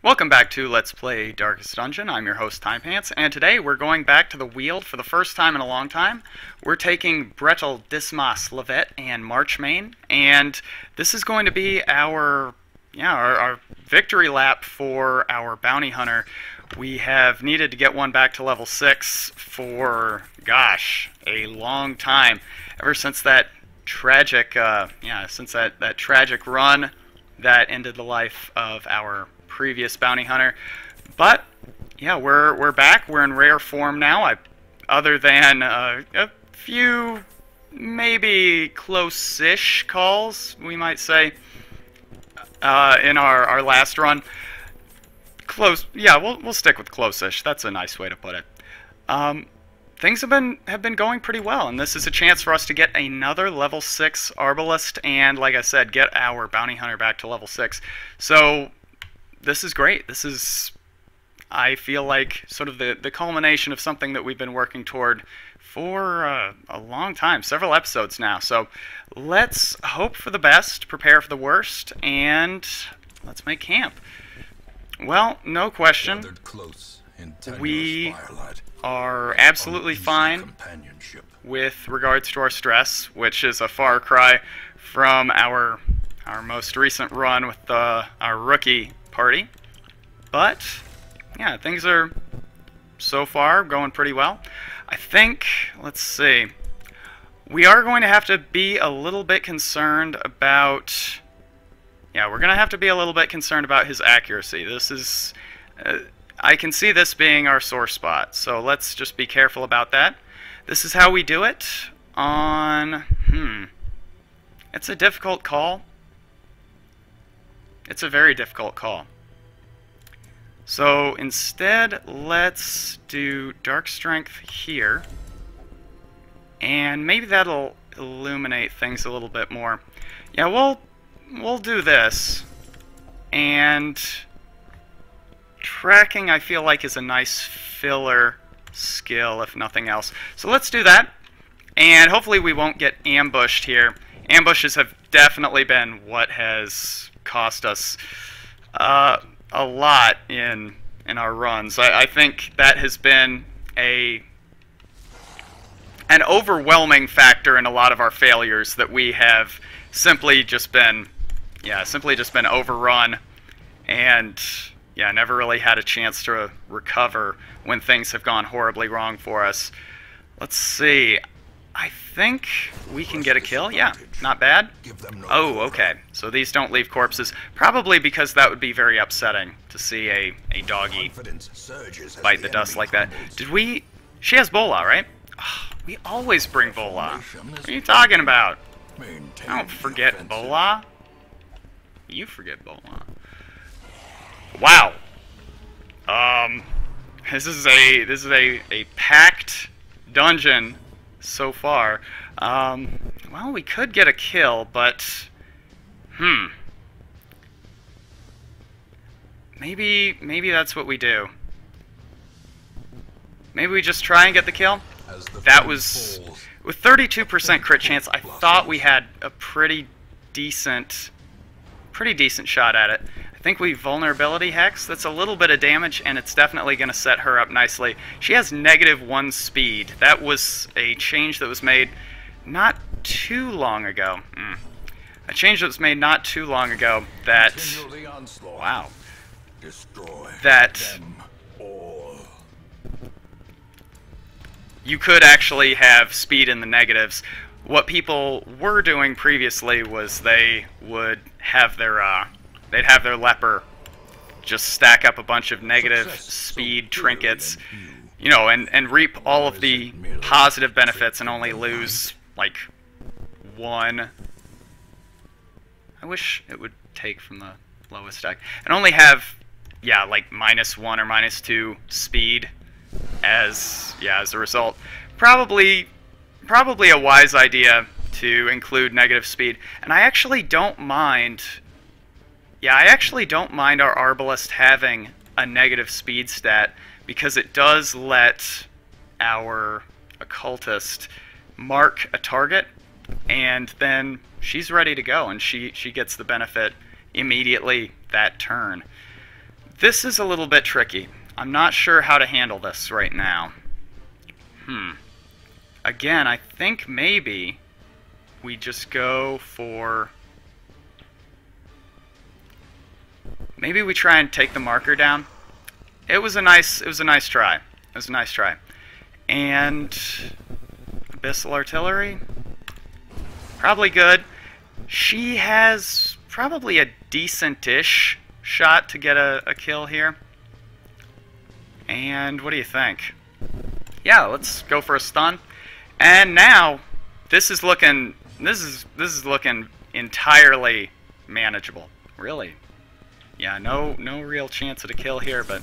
Welcome back to Let's Play Darkest Dungeon. I'm your host, Timepants, and today we're going back to the Weald for the first time in a long time. We're taking Bretel, Dismas, Levet, and Marchmain, and this is going to be our victory lap for our bounty hunter. We have needed to get one back to level 6 for, gosh, a long time. Ever since that tragic, that tragic run that ended the life of our previous bounty hunter. But yeah, we're back. We're in rare form now. Other than a few maybe close-ish calls, we might say, in our last run. Close. Yeah, we'll stick with close-ish. That's a nice way to put it. Things have been going pretty well, and this is a chance for us to get another level 6 Arbalest, and like I said, get our bounty hunter back to level 6. So this is great. This is, I feel like, sort of the culmination of something that we've been working toward for a long time, several episodes now. So let's hope for the best, prepare for the worst, and let's make camp. Well, no question, we are absolutely fine with regards to our stress, which is a far cry from our most recent run with our rookie party. But yeah, things are so far going pretty well. I think, let's see, we are going to have to be a little bit concerned about, we're going to have to be a little bit concerned about his accuracy. This is, I can see this being our sore spot, so let's just be careful about that. This is how we do it on, it's a difficult call. It's a very difficult call. So instead, let's do Dark Strength here, and maybe that'll illuminate things a little bit more. Yeah, we'll do this, and Tracking I feel like is a nice filler skill, if nothing else. So let's do that, and hopefully we won't get ambushed here. Ambushes have definitely been what has cost us a lot in our runs. I think that has been an overwhelming factor in a lot of our failures, that we have simply just been overrun and never really had a chance to recover when things have gone horribly wrong for us. Let's see. I think we can get a kill. Yeah, not bad. Oh, okay. So these don't leave corpses. Probably because that would be very upsetting to see a doggy bite the dust like that. She has Bola, right? Oh, we always bring Bola. What are you talking about? I don't forget Bola. You forget Bola. Wow. This is a packed dungeon so far. Well, we could get a kill, but maybe that's what we do. Maybe we just try and get the kill. That was with 32% crit chance. I thought we had a pretty decent shot at it. I think we vulnerability hex. That's a little bit of damage, and it's definitely going to set her up nicely. She has -1 speed. That was a change that was made not too long ago. A change that was made not too long ago that, wow, that you could actually have speed in the negatives. What people were doing previously was they would have they'd have their leper just stack up a bunch of negative speed trinkets, and reap all of the positive benefits and only lose, like, 1. I wish it would take from the lowest deck. And only have, like, -1 or -2 speed as a result. Probably a wise idea to include negative speed. And I actually don't mind... I actually don't mind our Arbalest having a negative speed stat, because it does let our Occultist mark a target, and then she's ready to go, and she gets the benefit immediately that turn. This is a little bit tricky. I'm not sure how to handle this right now. Again, I think maybe we just go for... Maybe we try and take the marker down. It was a nice try. It was a nice try. And Abyssal Artillery, probably good. She has probably a decent-ish shot to get a kill here. And what do you think? Yeah, let's go for a stun. And now this is looking entirely manageable. Really. Yeah, no real chance at a kill here, but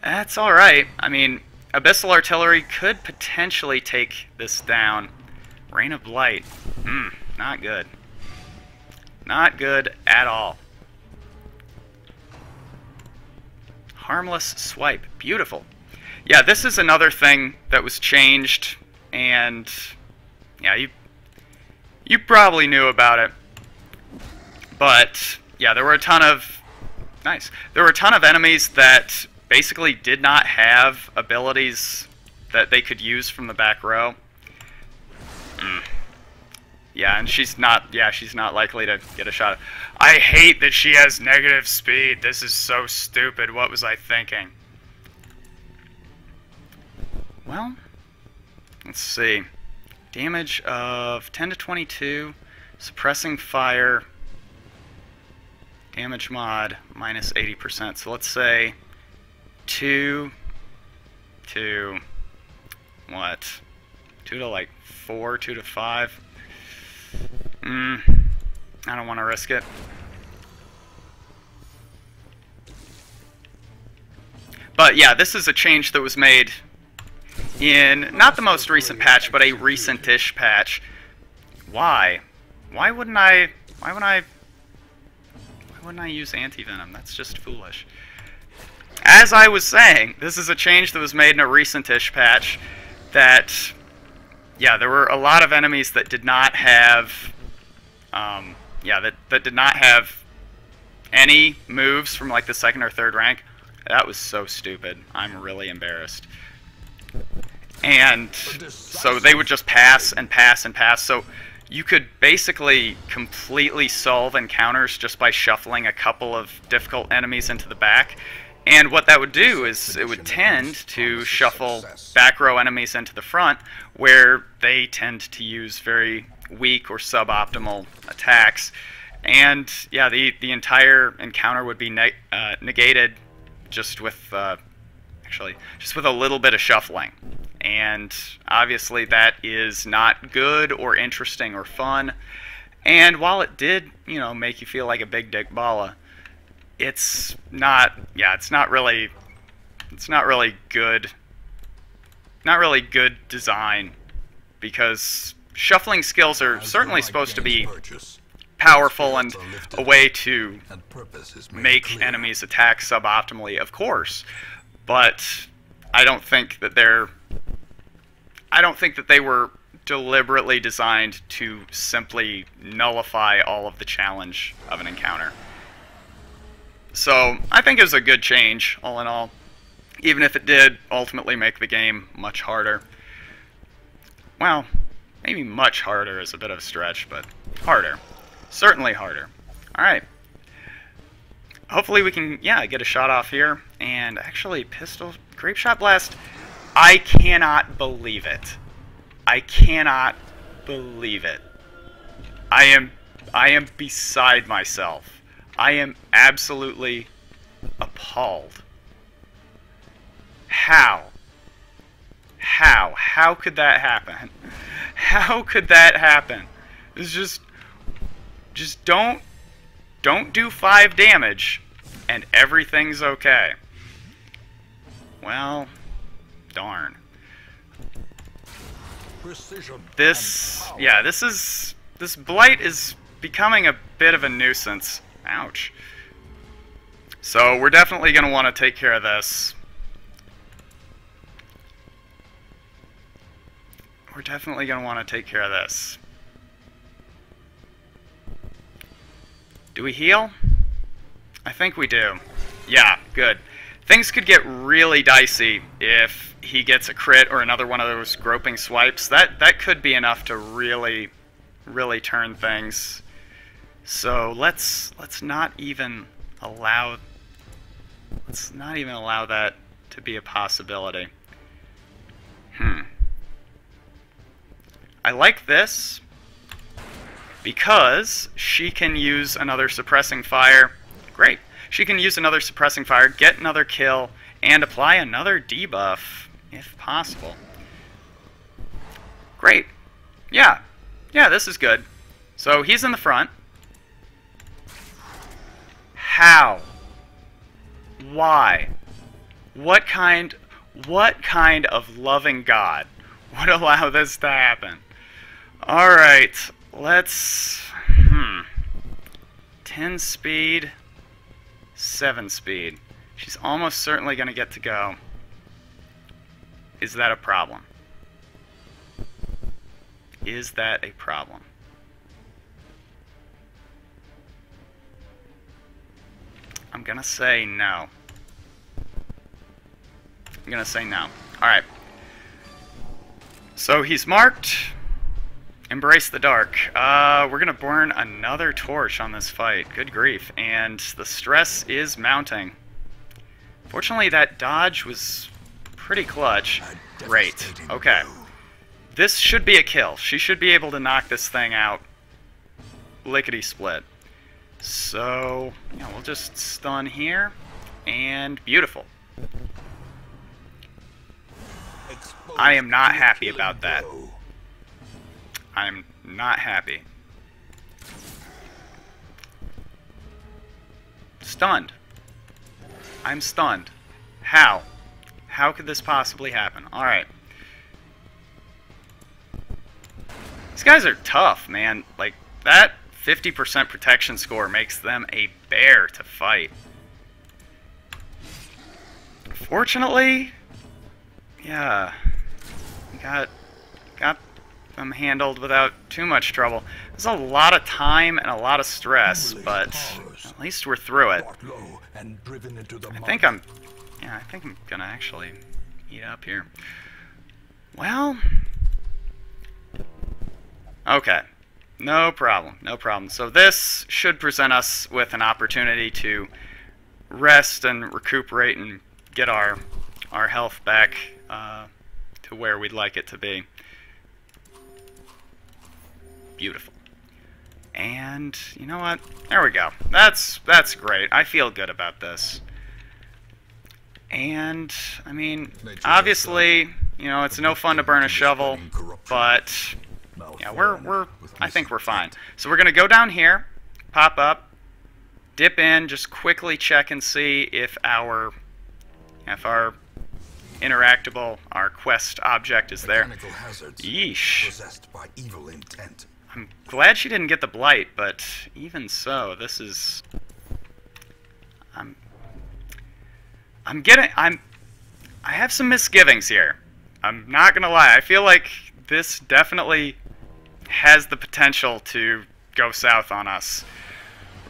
that's all right. I mean, Abyssal Artillery could potentially take this down. Rain of Blight. Not good. Not good at all. Harmless Swipe. Beautiful. Yeah, this is another thing that was changed, and yeah, you probably knew about it. But yeah, there were a ton of enemies that basically did not have abilities that they could use from the back row. Yeah, and she's not likely to get a shot. I hate that she has negative speed. This is so stupid. What was I thinking? Well, let's see. Damage of 10 to 22, suppressing fire, damage mod minus 80%. So let's say 2 to what? 2 to like 4, 2 to 5. I don't want to risk it. But yeah, this is a change that was made in not the most recent patch, but a recent-ish patch. Why? Why wouldn't I use anti-venom? That's just foolish. As I was saying, this is a change that was made in a recent-ish patch that, yeah, there were a lot of enemies that did not have, that did not have any moves from like the 2nd or 3rd rank. That was so stupid. I'm really embarrassed. And so they would just pass and pass and pass. So you could basically completely solve encounters just by shuffling a couple of difficult enemies into the back. And what that would do is it would tend to shuffle back row enemies into the front, where they tend to use very weak or suboptimal attacks. And yeah, the entire encounter would be negated just with just with a little bit of shuffling. And obviously that is not good or interesting or fun. And while it did, make you feel like a big dick balla, it's not really good. Not really good design, because shuffling skills are certainly supposed to be powerful and a way to make enemies attack suboptimally, of course. But I don't think that they were deliberately designed to simply nullify all of the challenge of an encounter. So I think it was a good change, all in all, even if it did ultimately make the game much harder. Well, maybe much harder is a bit of a stretch, but harder. Certainly harder. Alright. Hopefully we can, get a shot off here. And actually, pistol, grape shot blast. I cannot believe it. I cannot believe it. I am beside myself. I am absolutely appalled. How? How could that happen? How could that happen? It's just don't do 5 damage and everything's okay. Well, darn. This blight is becoming a bit of a nuisance. Ouch. So we're definitely going to want to take care of this. We're definitely going to want to take care of this. Do we heal? I think we do. Yeah, good. Things could get really dicey if he gets a crit or another one of those groping swipes. That could be enough to really turn things. So let's not even allow that to be a possibility. I like this because she can use another suppressing fire. Great. She can use another suppressing fire, get another kill, and apply another debuff, if possible. Great. Yeah, this is good. So he's in the front. How? Why? What kind of loving God would allow this to happen? Alright, let's... 10 speed... 7 speed. She's almost certainly going to get to go. Is that a problem? Is that a problem? I'm going to say no. I'm going to say no. Alright. So he's marked. Embrace the dark. We're going to burn another torch on this fight. Good grief. And the stress is mounting. Fortunately, that dodge was pretty clutch. Great. Okay. This should be a kill. She should be able to knock this thing out. Lickety-split. So, yeah, we'll just stun here. And beautiful. I am not happy about that. I'm not happy. Stunned. I'm stunned. How? How could this possibly happen? Alright. These guys are tough, man. Like, that 50% protection score makes them a bear to fight. Fortunately, yeah, got them handled without too much trouble. There's a lot of time and a lot of stress, but at least we're through it. I think I'm gonna actually eat up here. Well, okay, no problem. So this should present us with an opportunity to rest and recuperate and get our health back to where we'd like it to be. Beautiful. And you know what? There we go. That's great. I feel good about this. And I mean, obviously, you know, it's no fun to burn a shovel, but yeah, I think we're fine. So we're gonna go down here, pop up, dip in, just quickly check and see if our interactable, our quest object is there. Yeesh. I'm glad she didn't get the blight, but even so, this is... I have some misgivings here. I'm not gonna lie. I feel like this definitely has the potential to go south on us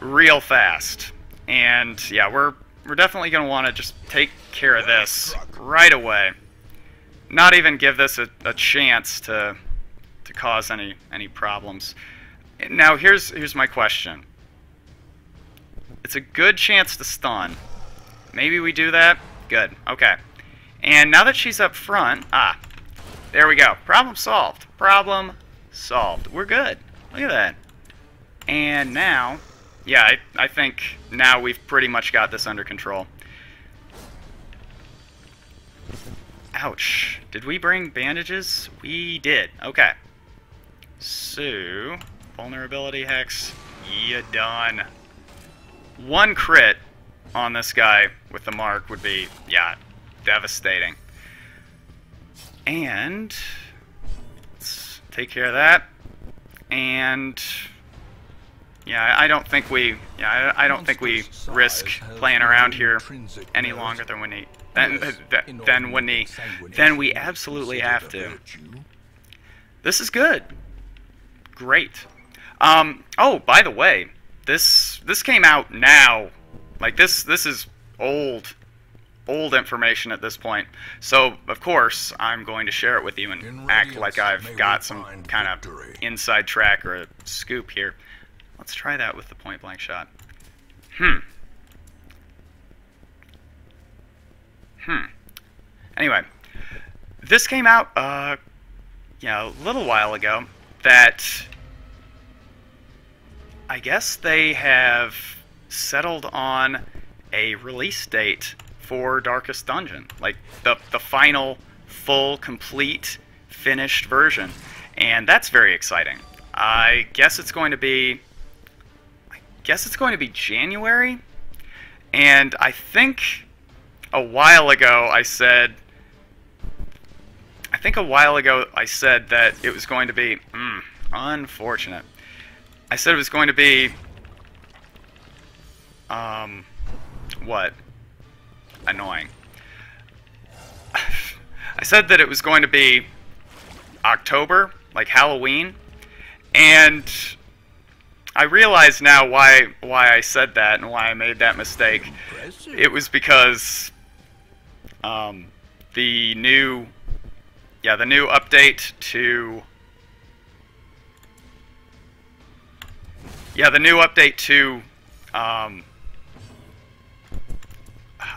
real fast. And yeah, we're definitely gonna want to just take care of this right away. Not even give this a chance to cause any problems. Now here's my question. It's a good chance to stun. Maybe we do that? Good. Okay. And now that she's up front, there we go. Problem solved. Problem solved. We're good. Look at that. And now, yeah, I think now we've pretty much got this under control. Ouch. Did we bring bandages? We did. Okay. So, vulnerability hex. Yeah, done. One crit on this guy with the mark would be, yeah, devastating. And let's take care of that. And yeah, I don't think we risk playing around here any longer than we need. Then we absolutely have to. This is good. Great. Oh, by the way, this came out now. Like this is old information at this point. So, of course, I'm going to share it with you and act like I've got some kind of inside track or a scoop here. Let's try that with the point-blank shot. Anyway, this came out, a little while ago, that I guess they have settled on a release date for Darkest Dungeon, like the final, full, complete, finished version, and that's very exciting. I guess it's going to be January, and I think a while ago I said that it was going to be unfortunate. I said it was going to be what? Annoying. I said that it was going to be October, like Halloween, and I realize now why I said that and why I made that mistake. It was because the new update to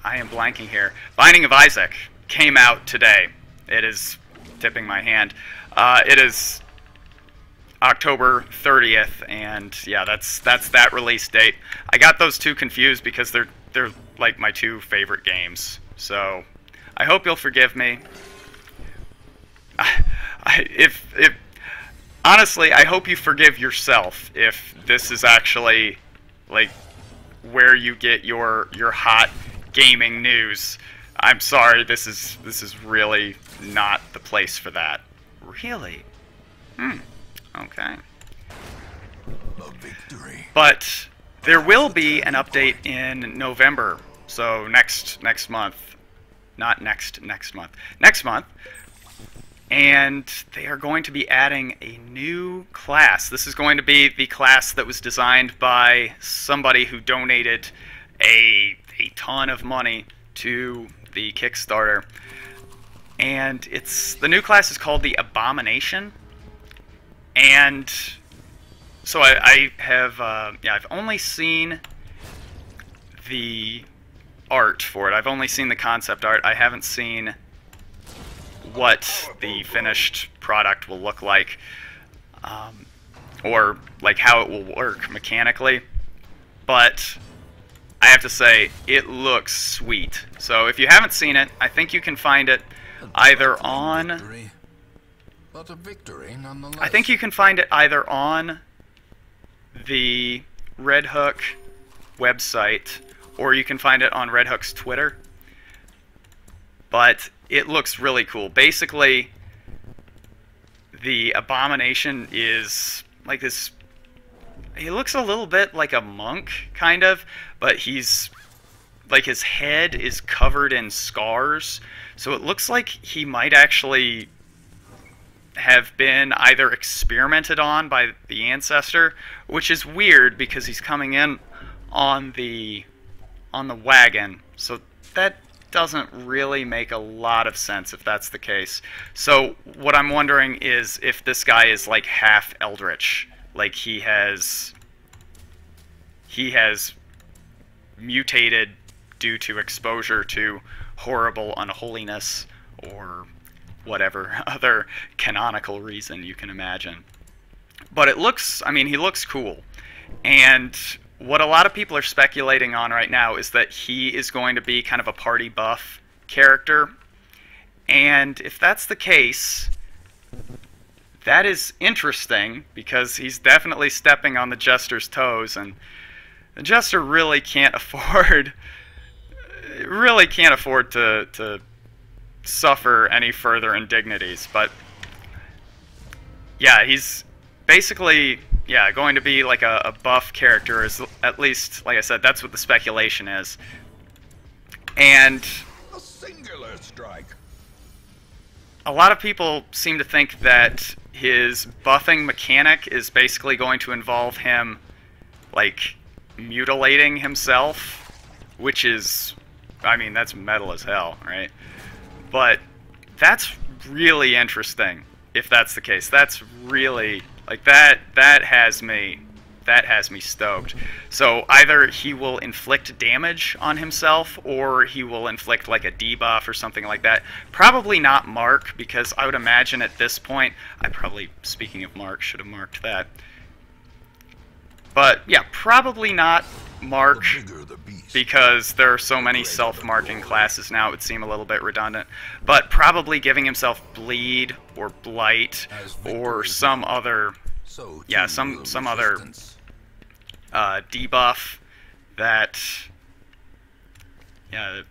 I am blanking here. Binding of Isaac came out today. It is tipping my hand. It is October 30th, and yeah, that's that release date. I got those two confused because they're like my two favorite games. So I hope you'll forgive me. Honestly, I hope you forgive yourself if this is actually like where you get your hot gaming news. I'm sorry, this is really not the place for that. Really? Okay. A victory. But there will be an update in November, so next month. Not next month. Next month. And they are going to be adding a new class. This is going to be the class that was designed by somebody who donated a ton of money to the Kickstarter. And the new class is called the Abomination. And so I've only seen the art for it. I've only seen the concept art. I haven't seen what the finished product will look like, or like how it will work mechanically. But I have to say, it looks sweet. So if you haven't seen it, I think you can find it either on... But a victory nonetheless. I think you can find it either on the Red Hook website, or you can find it on Red Hook's Twitter. But it looks really cool. Basically, the Abomination is like this... He looks a little bit like a monk, kind of, but he's... like his head is covered in scars, so it looks like he might actually have been either experimented on by the ancestor, which is weird because he's coming in on the wagon, so that doesn't really make a lot of sense if that's the case. So what I'm wondering is if this guy is like half eldritch, like he has mutated due to exposure to horrible unholiness or whatever other canonical reason you can imagine. But it looks, I mean, he looks cool. And what a lot of people are speculating on right now is that he is going to be kind of a party buff character. And if that's the case, that is interesting because he's definitely stepping on the Jester's toes, and the Jester really can't afford to suffer any further indignities. But yeah, he's basically going to be like a buff character, at least, like I said, that's what the speculation is. And A singular strike. a lot of people seem to think that his buffing mechanic is basically going to involve him like mutilating himself, which is I mean, that's metal as hell, right? But that's really interesting if that's the case. That's really, like, that has me stoked. So either he will inflict damage on himself, or he will inflict like a debuff or something like that. Probably not Mark, because I would imagine at this point, I probably, speaking of Mark, should have marked that. But yeah, probably not Mark, because there are so many self-marking classes now, it would seem a little bit redundant. But probably giving himself Bleed or Blight or some other, yeah, some other debuff that, yeah,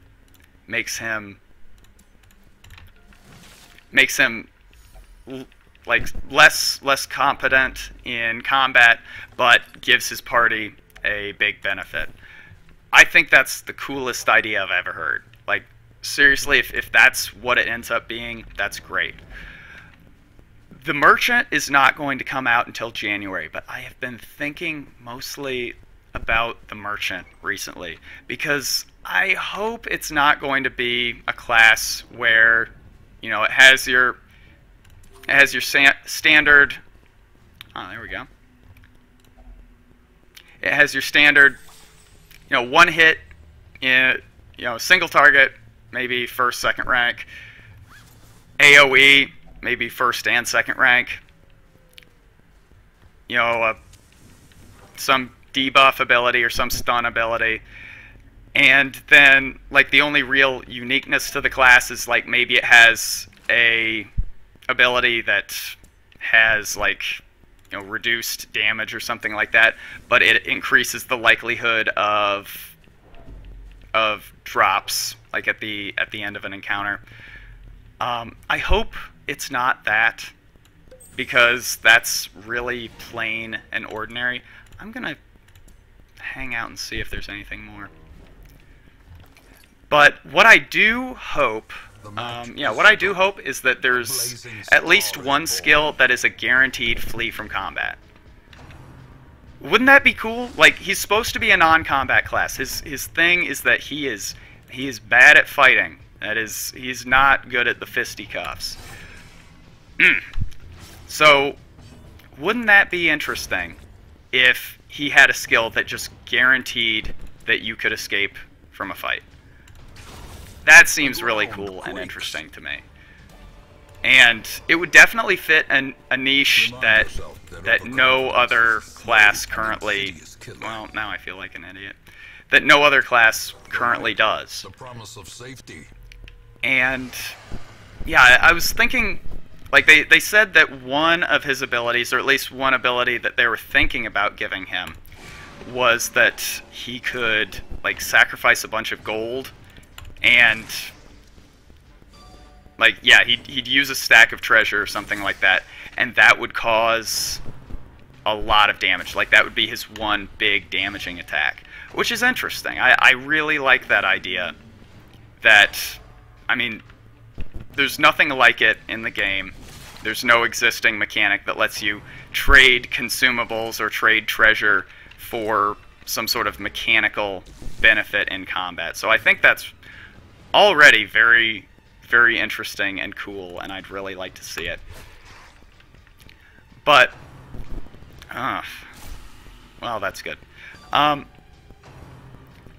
makes him like less competent in combat, but gives his party a big benefit. I think that's the coolest idea I've ever heard. Like, seriously, if that's what it ends up being, that's great. The Merchant is not going to come out until January, but I have been thinking mostly about the Merchant recently, because I hope it's not going to be a class where, you know, it has your standard, oh, there we go. It has your standard, you know, one hit, in, you know, single target, maybe first, second rank, AoE, maybe first and second rank, you know, some debuff ability or some stun ability, and then, like, the only real uniqueness to the class is, like, maybe it has a ability that has, like, you know, reduced damage or something like that, but it increases the likelihood of drops, like at the end of an encounter. I hope it's not that, because that's really plain and ordinary. I'm gonna hang out and see if there's anything more. But what I do hope, what I do hope is that there's at least one skill that is a guaranteed flee from combat. Wouldn't that be cool? Like, he's supposed to be a non-combat class. His thing is that he is bad at fighting. That is, he's not good at the fisticuffs. So, wouldn't that be interesting if he had a skill that just guaranteed that you could escape from a fight? That seems really cool and interesting to me. And it would definitely fit a niche that no other class currently, well, now I feel like an idiot, that no other class currently does. The promise of safety. And yeah, I was thinking, like, they said that one of his abilities, or at least one ability that they were thinking about giving him, was that he could, like, sacrifice a bunch of gold, and, like, yeah, he'd use a stack of treasure or something like that, and that would cause a lot of damage. Like, that would be his one big damaging attack, which is interesting. I really like that idea. That, I mean, there's nothing like it in the game. There's no existing mechanic that lets you trade consumables or trade treasure for some sort of mechanical benefit in combat. So I think that's already very, very interesting and cool, and I'd really like to see it. But, well, that's good.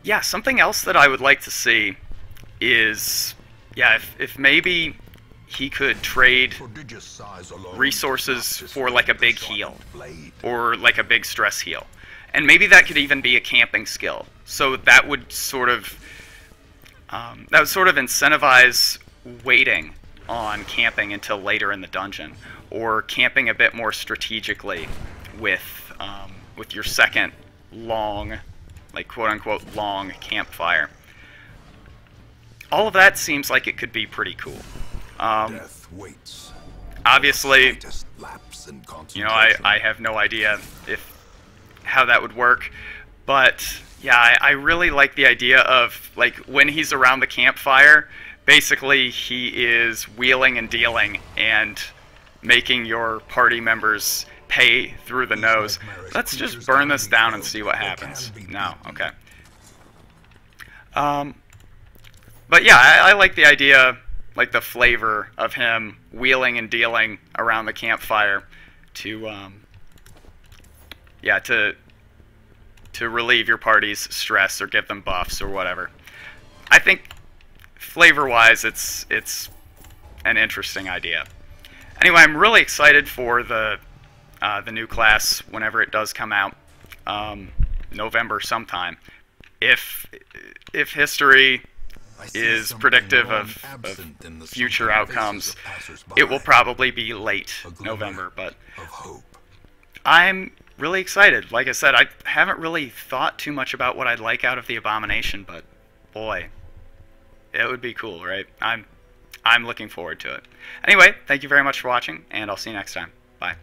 Yeah, something else that I would like to see is, yeah, if maybe he could trade resources for, like, a big heal, or like a big stress heal. And maybe that could even be a camping skill. So that would sort of incentivize waiting on camping until later in the dungeon, or camping a bit more strategically with your second long, like, quote-unquote long campfire. All of that seems like it could be pretty cool. Death waits. Obviously, you know, I have no idea how that would work, but yeah, I really like the idea of, like, when he's around the campfire, basically he is wheeling and dealing and making your party members pay through the nose. Let's just burn this down and see what happens. No, okay. But yeah, I like the idea, like the flavor of him wheeling and dealing around the campfire to, yeah, to relieve your party's stress or give them buffs or whatever. I think flavor-wise, it's an interesting idea. Anyway, I'm really excited for the new class whenever it does come out, November sometime. If history is predictive of future outcomes, it will probably be late November, but I'm really excited. Like I said, I haven't really thought too much about what I'd like out of the Abomination, but boy, it would be cool, right? I'm looking forward to it. Anyway, thank you very much for watching, and I'll see you next time. Bye.